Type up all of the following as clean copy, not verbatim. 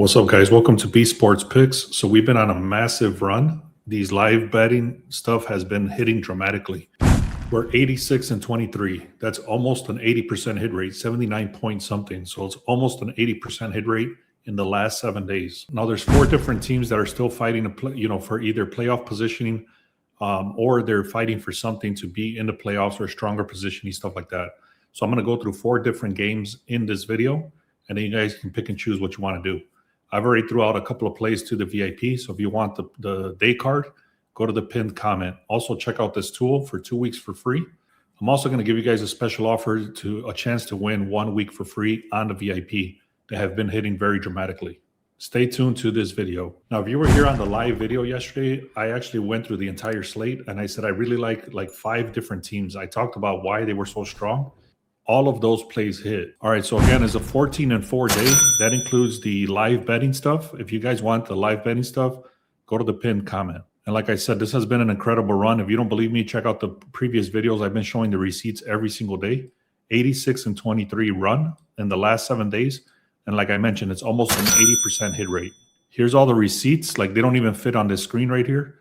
What's up, guys? Welcome to B Sports Picks. So we've been on a massive run. These live betting stuff has been hitting dramatically. We're 86 and 23. That's almost an 80% hit rate, 79 point something. So it's almost an 80% hit rate in the last 7 days. Now there's 4 different teams that are still fighting for either playoff positioning or they're fighting for something to be in the playoffs or stronger positioning, stuff like that. So I'm going to go through 4 different games in this video, and then you guys can pick and choose what you want to do. I've already threw out a couple of plays to the VIP. So if you want the day card, go to the pinned comment. Also check out this tool for 2 weeks for free. I'm also going to give you guys a special offer to a chance to win 1 week for free on the VIP that have been hitting very dramatically. Stay tuned to this video. Now, if you were here on the live video yesterday, I actually went through the entire slate and I said I really like 5 different teams. I talked about why they were so strong. All of those plays hit. All right, so again, it's a 14 and 4 day. That includes the live betting stuff. If you guys want the live betting stuff, go to the pinned comment. And like I said, this has been an incredible run. If you don't believe me, check out the previous videos. I've been showing the receipts every single day. 86 and 23 run in the last 7 days. And like I mentioned, it's almost an 80% hit rate. Here's all the receipts. Like, they don't even fit on this screen right here.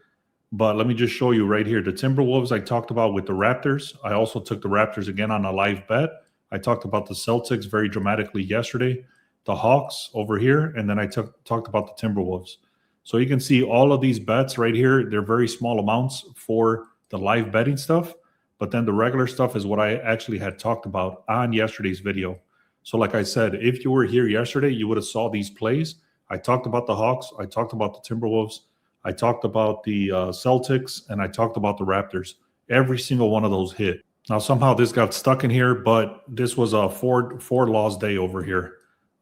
But let me just show you right here. The Timberwolves I talked about with the Raptors. I also took the Raptors again on a live bet. I talked about the Celtics very dramatically yesterday. The Hawks over here. And then I talked about the Timberwolves. So you can see all of these bets right here. They're very small amounts for the live betting stuff. But then the regular stuff is what I actually had talked about on yesterday's video. So like I said, if you were here yesterday, you would have saw these plays. I talked about the Hawks. I talked about the Timberwolves. I talked about the Celtics, and I talked about the Raptors. Every single one of those hit. Now, somehow this got stuck in here, but this was a four loss day over here.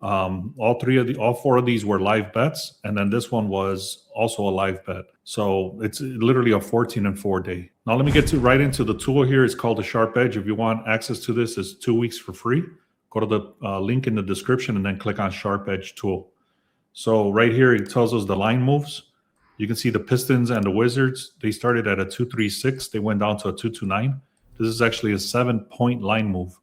All 4 of these were live bets, and then this one was also a live bet. So it's literally a 14 and 4 day. Now, let me get right into the tool here. It's called the SharpEdge. If you want access to this, it's 2 weeks for free. Go to the link in the description and then click on SharpEdge tool. So right here, it tells us the line moves. You can see the Pistons and the Wizards. They started at a 2-3-6. They went down to a 2-2-9. This is actually a 7-point line move.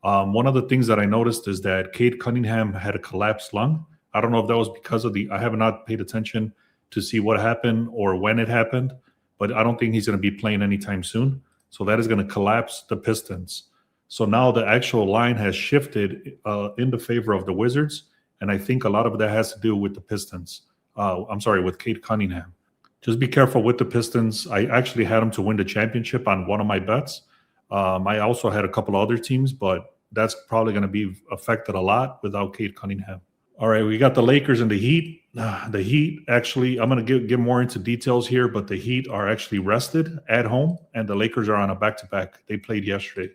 One of the things that I noticed is that Cade Cunningham had a collapsed lung. I don't know if that was because of I have not paid attention to see what happened or when it happened, but I don't think he's going to be playing anytime soon. So that is going to collapse the Pistons. So now the actual line has shifted in the favor of the Wizards, and I think a lot of that has to do with the Pistons. With Cade Cunningham. Just be careful with the Pistons. I actually had them to win the championship on one of my bets. I also had a couple other teams, but that's probably going to be affected a lot without Cade Cunningham. All right, we got the Lakers and the Heat. The Heat, actually, I'm going to get more into details here, but the Heat are actually rested at home, and the Lakers are on a back-to-back. They played yesterday.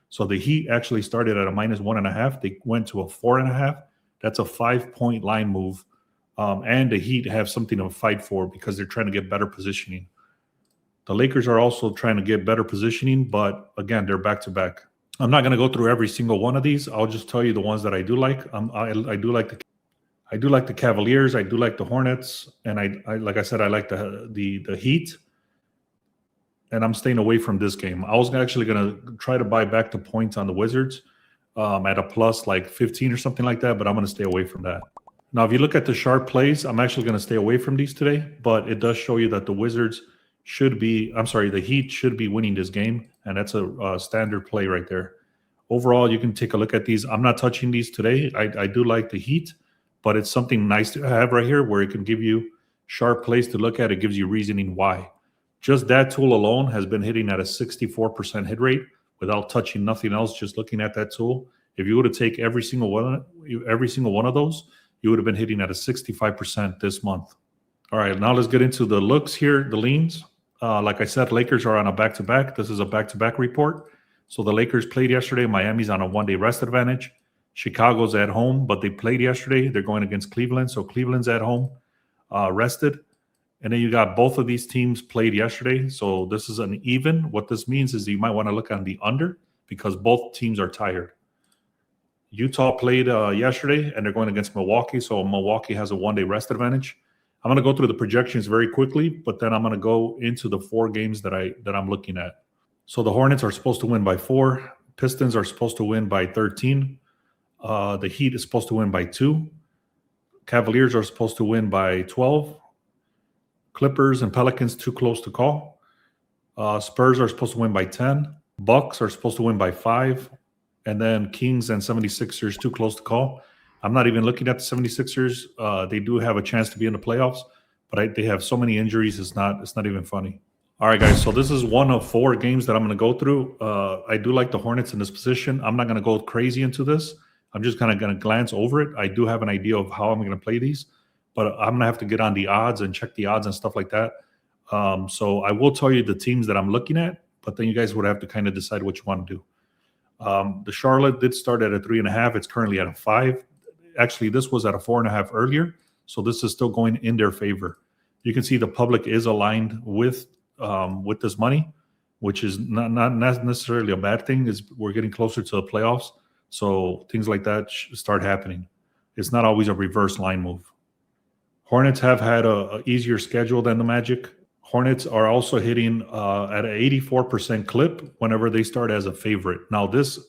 So the Heat actually started at a -1.5. They went to a 4.5. That's a 5-point line move. And the Heat have something to fight for because they're trying to get better positioning. The Lakers are also trying to get better positioning, but again, they're back-to-back. I'm not going to go through every single one of these. I'll just tell you the ones that I do like. I do like the Cavaliers. I do like the Hornets, and I like I said, I like the Heat. And I'm staying away from this game. I was actually going to try to buy back the points on the Wizards at a plus like 15 or something like that, but I'm going to stay away from that. Now, if you look at the sharp plays, I'm actually going to stay away from these today, but it does show you that the the Heat should be winning this game, and that's a standard play right there. Overall, you can take a look at these. I'm not touching these today. I do like the Heat, but it's something nice to have right here where it can give you sharp plays to look at. It gives you reasoning why. Just that tool alone has been hitting at a 64% hit rate without touching nothing else, just looking at that tool. If you were to take every single one of those, you would have been hitting at a 65% this month. All right, now let's get into the looks here, the leans. Like I said, Lakers are on a back-to-back. This is a back-to-back report. So the Lakers played yesterday. Miami's on a 1-day rest advantage. Chicago's at home, but they played yesterday. They're going against Cleveland. So Cleveland's at home, rested. And then you got both of these teams played yesterday. So this is an even. What this means is you might want to look on the under because both teams are tired. Utah played yesterday, and they're going against Milwaukee, so Milwaukee has a 1-day rest advantage. I'm going to go through the projections very quickly, but then I'm going to go into the 4 games that I'm looking at. So the Hornets are supposed to win by 4. Pistons are supposed to win by 13. The Heat is supposed to win by 2. Cavaliers are supposed to win by 12. Clippers and Pelicans too close to call. Spurs are supposed to win by 10. Bucks are supposed to win by 5. And then Kings and 76ers too close to call. I'm not even looking at the 76ers. They do have a chance to be in the playoffs, but they have so many injuries. It's not even funny. All right, guys. So this is one of 4 games that I'm going to go through. I do like the Hornets in this position. I'm not going to go crazy into this. I'm just kind of going to glance over it. I do have an idea of how I'm going to play these, but I'm going to have to get on the odds and check the odds and stuff like that. So I will tell you the teams that I'm looking at, but then you guys would have to kind of decide what you want to do. The Charlotte did start at a 3.5. It's currently at a 5. Actually, this was at a 4.5 earlier, so this is still going in their favor. You can see the public is aligned with this money, which is not necessarily a bad thing. We're getting closer to the playoffs, so things like that start happening. It's not always a reverse line move. Hornets have had a easier schedule than the Magic. Hornets are also hitting at an 84% clip whenever they start as a favorite. Now, this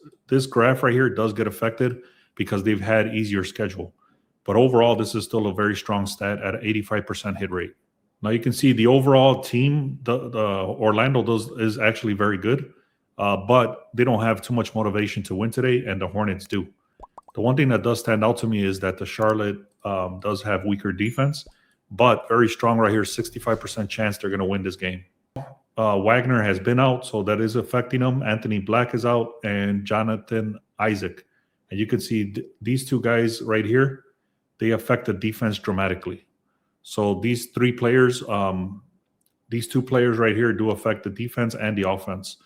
graph right here does get affected because they've had easier schedule. But overall, this is still a very strong stat at an 85% hit rate. Now, you can see the overall team, the Orlando is actually very good, but they don't have too much motivation to win today, and the Hornets do. The one thing that does stand out to me is that the Charlotte does have weaker defense, but very strong right here, 65% chance they're going to win this game. Wagner has been out, so that is affecting them. Anthony Black is out, and Jonathan Isaac. And you can see these 2 guys right here, they affect the defense dramatically. So these 3 players, these 2 players right here do affect the defense and the offense.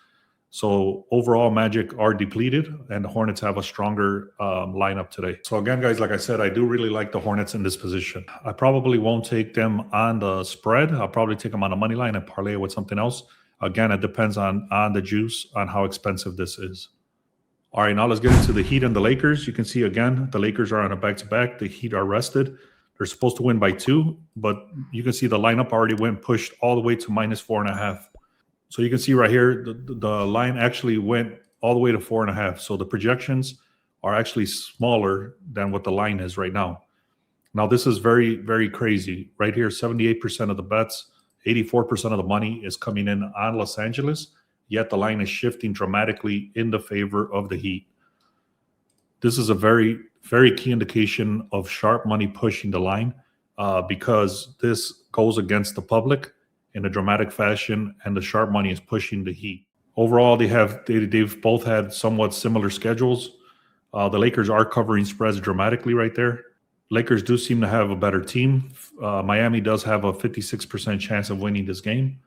So overall, Magic are depleted, and the Hornets have a stronger lineup today. So again, guys, like I said, I do really like the Hornets in this position. I probably won't take them on the spread. I'll probably take them on a money line and parlay with something else. Again, it depends on the juice, on how expensive this is. All right, now let's get into the Heat and the Lakers. You can see, again, the Lakers are on a back-to-back. The Heat are rested. They're supposed to win by 2, but you can see the lineup already went pushed all the way to -4.5. So you can see right here, the line actually went all the way to 4.5. So the projections are actually smaller than what the line is right now. Now, this is very, very crazy. Right here, 78% of the bets, 84% of the money is coming in on Los Angeles, yet the line is shifting dramatically in the favor of the Heat. This is a very, very key indication of sharp money pushing the line because this goes against the public in a dramatic fashion, and the sharp money is pushing the Heat. Overall, they've both had somewhat similar schedules. The Lakers are covering spreads dramatically right there. Lakers do seem to have a better team. Miami does have a 56% chance of winning this game.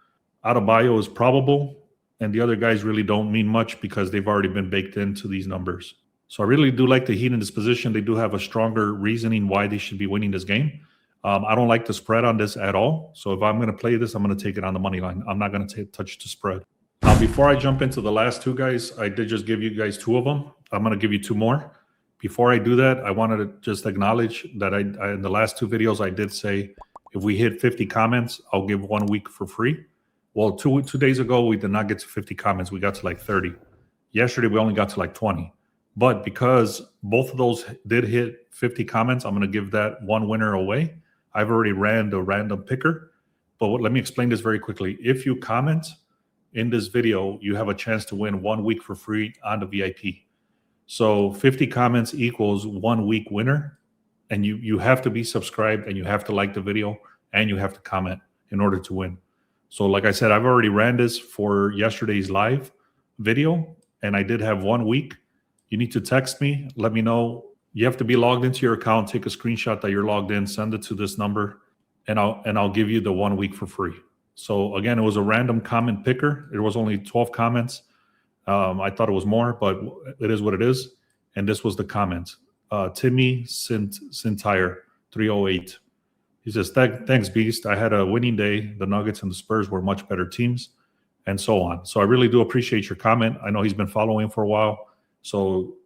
Adebayo is probable, and the other guys really don't mean much because they've already been baked into these numbers. So I really do like the Heat in this position. They do have a stronger reasoning why they should be winning this game. I don't like the spread on this at all. So if I'm going to play this, I'm going to take it on the money line. I'm not going to touch the spread. Now, before I jump into the last 2 guys, I did just give you guys 2 of them. I'm going to give you 2 more. Before I do that, I wanted to just acknowledge that I in the last 2 videos, I did say if we hit 50 comments, I'll give 1 week for free. Well, two days ago, we did not get to 50 comments. We got to like 30. Yesterday, we only got to like 20. But because both of those did hit 50 comments, I'm going to give that 1 winner away. I've already ran the random picker, but let me explain this very quickly. If you comment in this video, you have a chance to win 1 week for free on the VIP. So 50 comments equals 1 week winner, and you have to be subscribed, and you have to like the video, and you have to comment in order to win. So like I said, I've already ran this for yesterday's live video, and I did have 1 week. You need to text me, let me know. You have to be logged into your account, take a screenshot that you're logged in, send it to this number, and I'll give you the 1 week for free. So again, it was a random comment picker. There was only 12 comments. I thought it was more, but it is what it is. And this was the comment. Timmy Sintire 308. He says, thanks, Beast. I had a winning day. The Nuggets and the Spurs were much better teams, and so on. So I really do appreciate your comment. I know he's been following for a while. So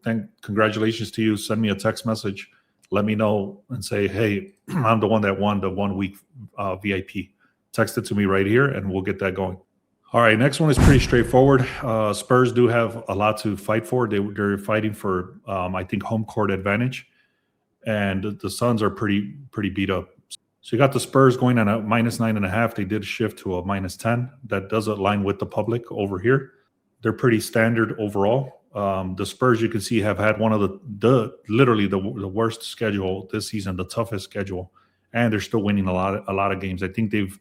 congratulations to you. Send me a text message. Let me know and say, hey, I'm the one that won the 1 week VIP. Text it to me right here, and we'll get that going. All right, next one is pretty straightforward. Spurs do have a lot to fight for. They're fighting for, I think, home court advantage. and the Suns are pretty beat up. So you got the Spurs going on a -9.5. They did shift to a -10. That does align with the public over here. They're pretty standard overall. The Spurs, you can see, have had one of literally the worst schedule this season, the toughest schedule, and they're still winning a lot of games. I think they've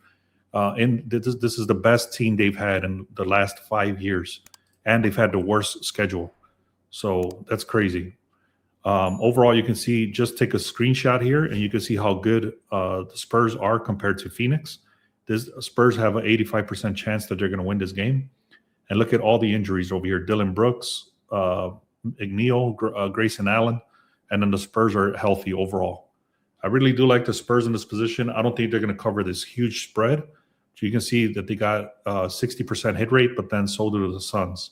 this is the best team they've had in the last 5 years, and they've had the worst schedule. So that's crazy. Overall, you can see, just take a screenshot here, and you can see how good the Spurs are compared to Phoenix. This Spurs have an 85% chance that they're going to win this game. And look at all the injuries over here. Dylan Brooks, McNeil, Grayson Allen, and then the Spurs are healthy overall. I really do like the Spurs in this position. I don't think they're going to cover this huge spread. So you can see that they got 60% hit rate, but then so do the Suns.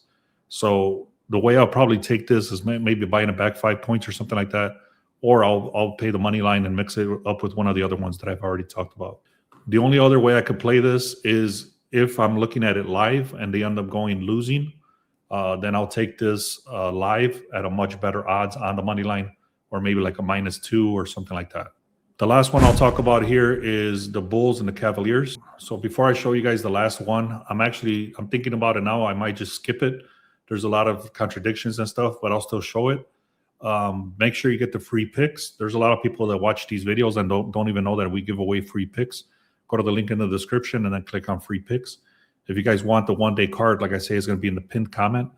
So the way I'll probably take this is maybe buying it back 5 points or something like that, or I'll pay the money line and mix it up with one of the other ones that I've already talked about. The only other way I could play this is if I'm looking at it live and they end up losing, then I'll take this live at a much better odds on the money line, or maybe like a -2 or something like that. The last one I'll talk about here is the Bulls and the Cavaliers. So before I show you guys the last one, I'm thinking about it now. I might just skip it. There's a lot of contradictions and stuff, but I'll still show it. Make sure you get the free picks. There's a lot of people that watch these videos and don't even know that we give away free picks. Go to the link in the description and then click on free picks. If you guys want the one-day card, like I say, it's going to be in the pinned comment.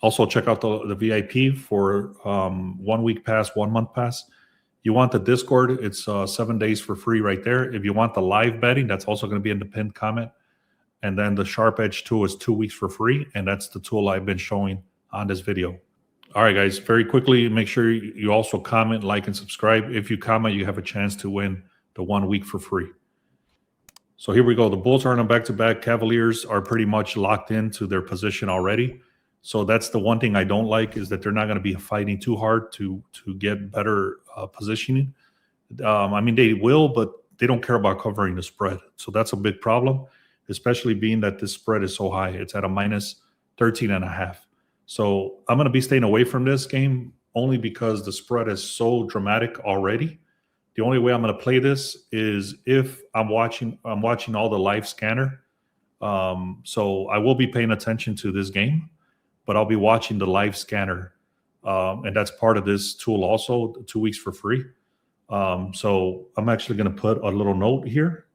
Also, check out the VIP for 1 week pass, 1 month pass. You want the Discord, it's 7 days for free right there. If you want the live betting, that's also going to be in the pinned comment. And then the SharpEdge tool is 2 weeks for free, and that's the tool I've been showing on this video. All right, guys, very quickly, make sure you also comment, like, and subscribe. If you comment, you have a chance to win the 1 week for free. So here we go. The Bulls are on a back-to-back. Cavaliers are pretty much locked into their position already. So that's the one thing I don't like, is that they're not going to be fighting too hard to get better positioning. I mean, they will, but they don't care about covering the spread. So that's a big problem, especially being that this spread is so high. It's at a -13.5. So I'm going to be staying away from this game only because the spread is so dramatic already. The only way I'm going to play this is if I'm watching all the live scanner. So I will be paying attention to this game, but I'll be watching the live scanner. And that's part of this tool also, 2 weeks for free. So I'm actually going to put a little note here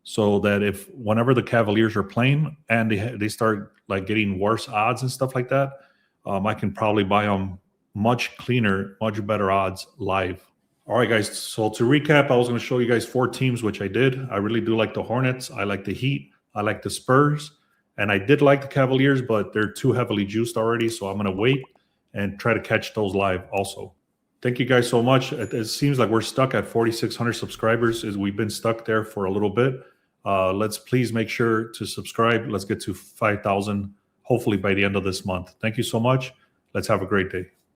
so that if whenever the Cavaliers are playing and they start like getting worse odds and stuff like that, I can probably buy them much cleaner, much better odds live. All right, guys. So to recap, I was going to show you guys 4 teams, which I did. I really do like the Hornets. I like the Heat. I like the Spurs. And I did like the Cavaliers, but they're too heavily juiced already. So I'm going to wait and try to catch those live also. Thank you guys so much. It seems like we're stuck at 4,600 subscribers. We've been stuck there for a little bit. Let's please make sure to subscribe. Let's get to 5,000, hopefully by the end of this month. Thank you so much. Let's have a great day.